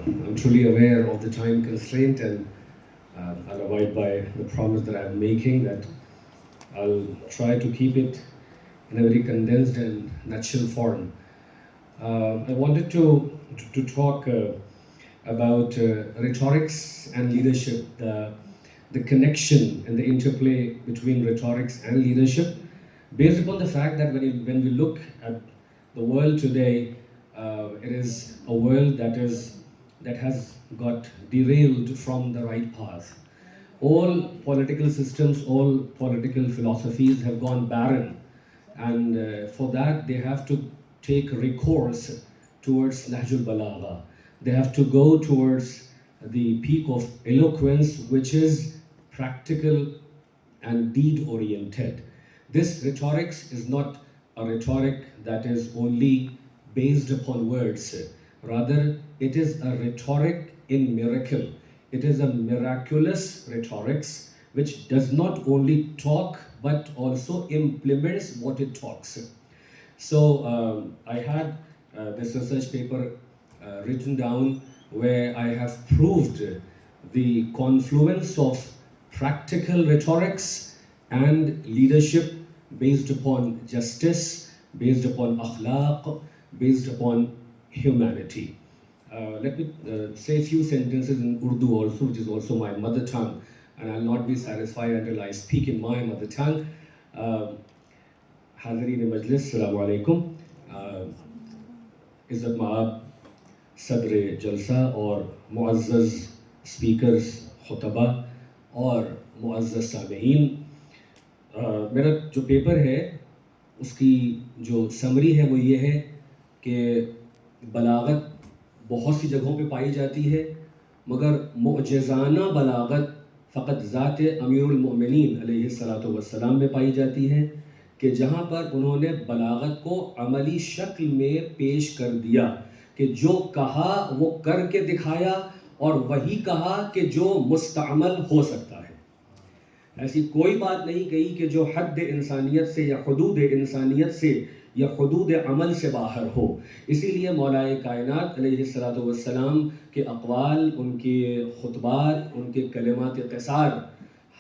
I'm truly aware of the time constraint, and I'll abide by the promise that I'm making that I'll try to keep it in a very condensed and natural form. I wanted to talk about rhetorics and leadership, the connection and the interplay between rhetorics and leadership, based upon the fact that when we look at the world today, it is a world that has got derailed from the right path. All political systems, all political philosophies have gone barren, and for that they have to take recourse towards Nahjul Balagha. They have to go towards the peak of eloquence, which is practical and deed oriented. This rhetorics is not a rhetoric that is only based upon words. Rather, it is a rhetoric in miracle. It is a miraculous rhetorics which does not only talk but also implements what it talks. So I had this research paper written down where I have proved the confluence of practical rhetorics and leadership based upon justice, based upon akhlaq, based upon humanity. Let me say a few sentences in Urdu also, which is also my mother tongue, and I'll not be satisfied until I speak in my mother tongue. हाज़रीन मजलिस अस्सलाम वालेकुम। इज़्ज़त माब सदर जलसा और मुअज़्ज़ज़ speakers खुतबा और मुअज़्ज़ज़ सामीईन, मेरा जो पेपर है उसकी जो समरी है वो ये है कि बलागत बहुत सी जगहों पे पाई जाती है, मगर मुअजिज़ाना बलागत फ़कत ज़ात अमीरुल मोमिनीन अलैहिस्सलातु वस्सलाम में पाई जाती है, कि जहाँ पर उन्होंने बलागत को अमली शक्ल में पेश कर दिया, कि जो कहा वो करके दिखाया और वही कहा कि जो मुस्तअमल हो सकता है। ऐसी कोई बात नहीं कही कि जो हद इंसानियत से या हुदूद इंसानियत से या हुदूद अमल से बाहर हो। इसीलिए मौलाए कायनात अलैहिस्सलातु वस्सलाम के अक़वाल, उनके खुतबात, उनके कलिमात क़िसार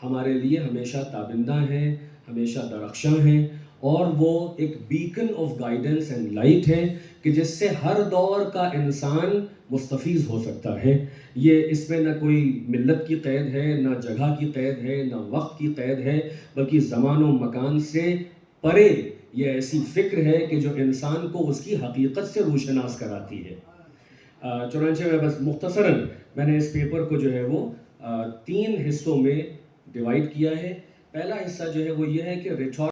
हमारे लिए हमेशा ताबिंदा हैं, हमेशा दरख्शां हैं, और वो एक beacon of guidance and light है कि जिससे हर दौर का इंसान मुस्तफ़ीज़ हो सकता है। ये इसमें न कोई मिल्लत की क़ैद है, न जगह की क़ैद है, न वक्त की क़ैद है, बल्कि ज़मान व मकान से परे ये ऐसी फ़िक्र है कि जो इंसान को उसकी हकीकत से रूशनास कराती है। चुनांचे मैं बस मुख्तसरन मैंने इस पेपर को जो है वो 3 हिस्सों में डिवाइड किया है। पहला हिस्सा जो है वो ये है कि